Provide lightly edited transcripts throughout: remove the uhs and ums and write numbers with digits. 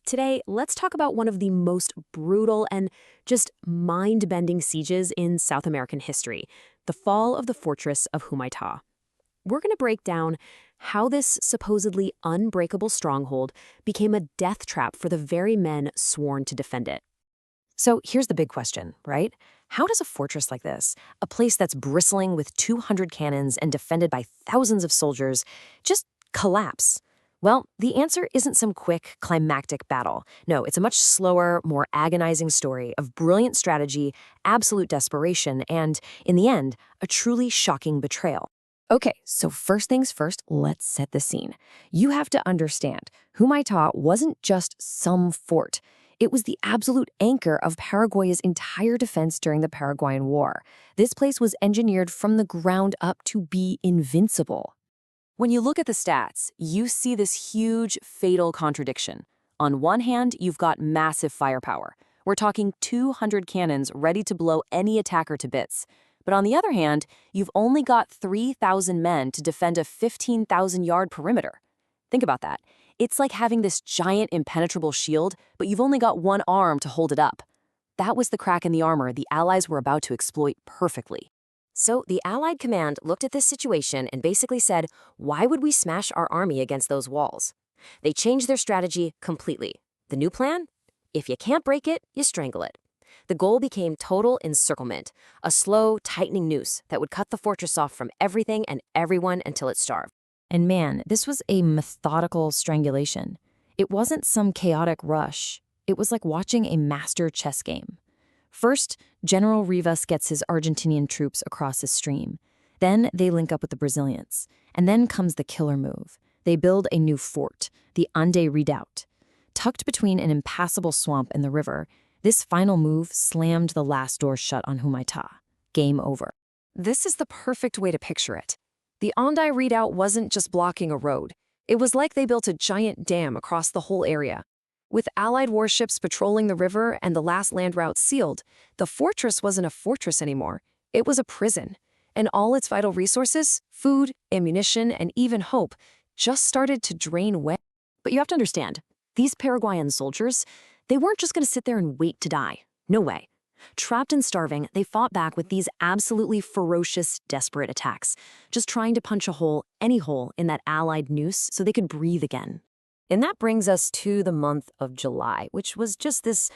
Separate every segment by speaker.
Speaker 1: Today, let's talk about one of the most brutal and just mind-bending sieges in South American history, the fall of the fortress of Humaitá. We're going to break down how this supposedly unbreakable stronghold became a death trap for the very men sworn to defend it.
Speaker 2: So here's the big question, right? How does a fortress like this, a place that's bristling with 200 cannons and defended by thousands of soldiers, just collapse? Well, the answer isn't some quick, climactic battle. No, it's a much slower, more agonizing story of brilliant strategy, absolute desperation, and, in the end, a truly shocking betrayal. Okay, so first things first, let's set the scene. You have to understand, Humaitá wasn't just some fort. It was the absolute anchor of Paraguay's entire defense during the Paraguayan War. This place was engineered from the ground up to be invincible. When you look at the stats, you see this huge, fatal contradiction. On one hand, you've got massive firepower. We're talking 200 cannons ready to blow any attacker to bits. But on the other hand, you've only got 3,000 men to defend a 15,000-yard perimeter. Think about that. It's like having this giant impenetrable shield, but you've only got one arm to hold it up. That was the crack in the armor the Allies were about to exploit perfectly. So the Allied command looked at this situation and basically said, why would we smash our army against those walls? They changed their strategy completely. The new plan? If you can't break it, you strangle it. The goal became total encirclement, a slow, tightening noose that would cut the fortress off from everything and everyone until it starved. And man, this was a methodical strangulation. It wasn't some chaotic rush. It was like watching a master chess game. First, General Rivas gets his Argentinian troops across a stream. Then they link up with the Brazilians. And then comes the killer move. They build a new fort, the Ande Redoubt. Tucked between an impassable swamp and the river, this final move slammed the last door shut on Humaitá. Game over. This is the perfect way to picture it. The Ande Redoubt wasn't just blocking a road. It was like they built a giant dam across the whole area. With Allied warships patrolling the river and the last land route sealed, the fortress wasn't a fortress anymore. It was a prison. And all its vital resources, food, ammunition, and even hope, just started to drain away.
Speaker 1: But you have to understand, these Paraguayan soldiers, they weren't just going to sit there and wait to die. No way. Trapped and starving, they fought back with these absolutely ferocious, desperate attacks, just trying to punch a hole, any hole, in that Allied noose so they could breathe again.
Speaker 2: And that brings us to the month of July, which was just this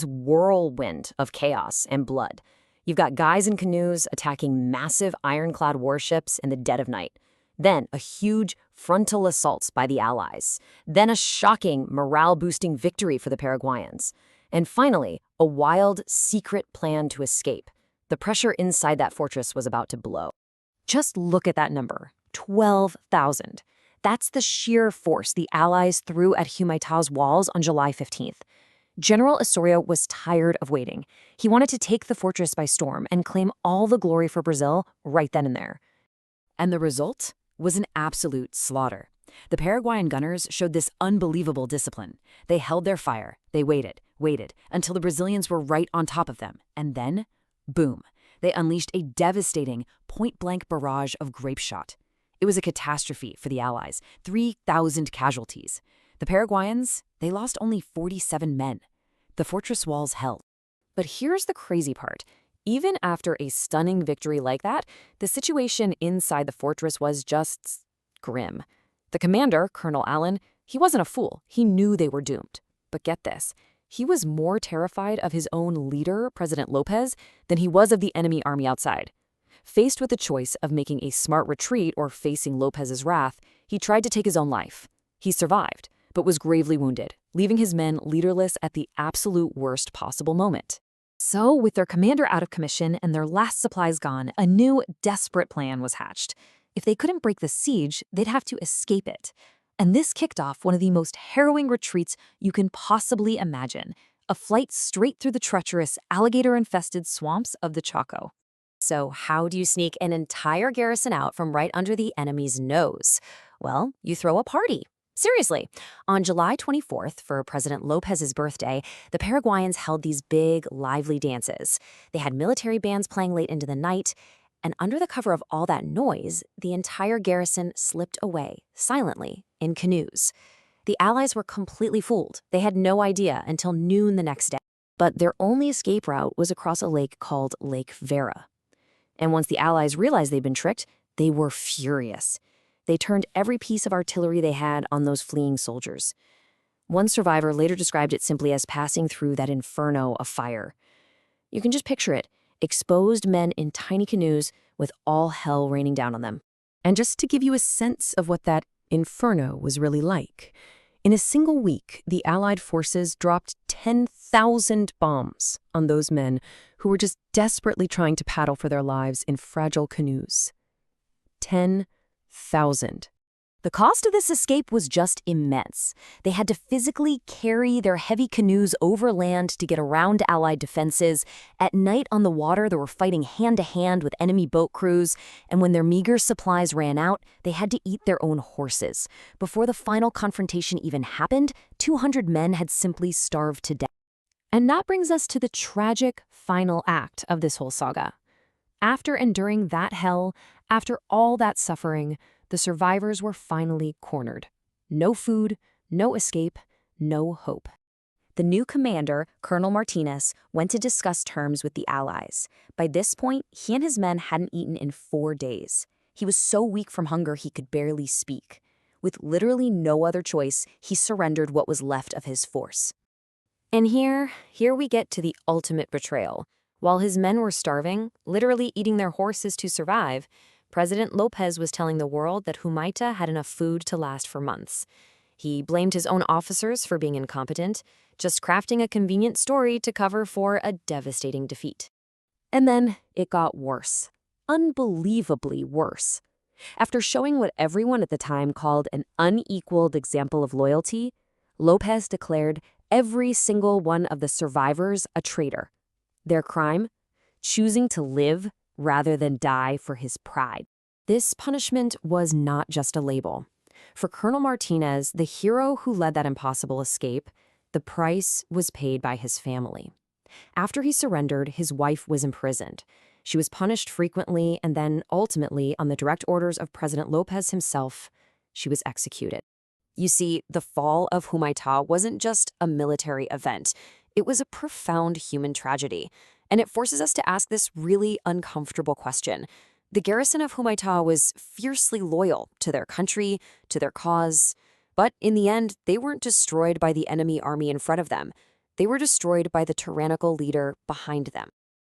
Speaker 2: whirlwind of chaos and blood. You've got guys in canoes attacking massive ironclad warships in the dead of night. Then a huge frontal assault by the Allies. Then a shocking, morale-boosting victory for the Paraguayans. And finally, a wild, secret plan to escape. The pressure inside that fortress was about to blow. Just look at that number, 12,000. That's the sheer force the Allies threw at Humaitá's walls on July 15th. General Osorio was tired of waiting. He wanted to take the fortress by storm and claim all the glory for Brazil right then and there.
Speaker 1: And the result was an absolute slaughter. The Paraguayan gunners showed this unbelievable discipline. They held their fire. They waited until the Brazilians were right on top of them. And then, boom, they unleashed a devastating point-blank barrage of grape shot. It was a catastrophe for the Allies, 3,000 casualties. The Paraguayans, they lost only 47 men. The fortress walls held. But here's the crazy part. Even after a stunning victory like that, the situation inside the fortress was just grim. The commander, Colonel Allen, he wasn't a fool. He knew they were doomed. But get this, he was more terrified of his own leader, President Lopez, than he was of the enemy army outside. Faced with the choice of making a smart retreat or facing Lopez's wrath, he tried to take his own life. He survived, but was gravely wounded, leaving his men leaderless at the absolute worst possible moment. So, with their commander out of commission and their last supplies gone, a new, desperate plan was hatched. If they couldn't break the siege, they'd have to escape it. And this kicked off one of the most harrowing retreats you can possibly imagine, a flight straight through the treacherous, alligator-infested swamps of the Chaco.
Speaker 2: So how do you sneak an entire garrison out from right under the enemy's nose? Well, you throw a party. Seriously, on July 24th, for President Lopez's birthday, the Paraguayans held these big, lively dances. They had military bands playing late into the night, and under the cover of all that noise, the entire garrison slipped away, silently, in canoes. The Allies were completely fooled. They had no idea until noon the next day. But their only escape route was across a lake called Lake Vera. And once the Allies realized they'd been tricked, they were furious. They turned every piece of artillery they had on those fleeing soldiers. One survivor later described it simply as passing through that inferno of fire. You can just picture it, exposed men in tiny canoes with all hell raining down on them.
Speaker 3: And just to give you a sense of what that inferno was really like, in a single week, the Allied forces dropped 10,000 bombs on those men who were just desperately trying to paddle for their lives in fragile canoes. 10,000.
Speaker 1: The cost of this escape was just immense. They had to physically carry their heavy canoes overland to get around Allied defenses. At night on the water, they were fighting hand-to-hand with enemy boat crews, and when their meager supplies ran out, they had to eat their own horses. Before the final confrontation even happened, 200 men had simply starved to death.
Speaker 2: And that brings us to the tragic final act of this whole saga. After enduring that hell, after all that suffering, the survivors were finally cornered. No food, no escape, no hope.
Speaker 1: The new commander, Colonel Martinez, went to discuss terms with the Allies. By this point, he and his men hadn't eaten in 4 days. He was so weak from hunger he could barely speak. With literally no other choice, he surrendered what was left of his force.
Speaker 2: And here we get to the ultimate betrayal. While his men were starving, literally eating their horses to survive, President Lopez was telling the world that Humaita had enough food to last for months. He blamed his own officers for being incompetent, just crafting a convenient story to cover for a devastating defeat. And then it got worse. Unbelievably worse. After showing what everyone at the time called an unequaled example of loyalty, Lopez declared every single one of the survivors a traitor. Their crime? Choosing to live rather than die for his pride. This punishment was not just a label. For Colonel Martinez, the hero who led that impossible escape, the price was paid by his family. After he surrendered, his wife was imprisoned. She was punished frequently, and then, ultimately, on the direct orders of President Lopez himself, she was executed. You see, the fall of Humaitá wasn't just a military event. It was a profound human tragedy. And it forces us to ask this really uncomfortable question. The garrison of Humaitá was fiercely loyal to their country, to their cause. But in the end, they weren't destroyed by the enemy army in front of them. They were destroyed by the tyrannical leader behind them.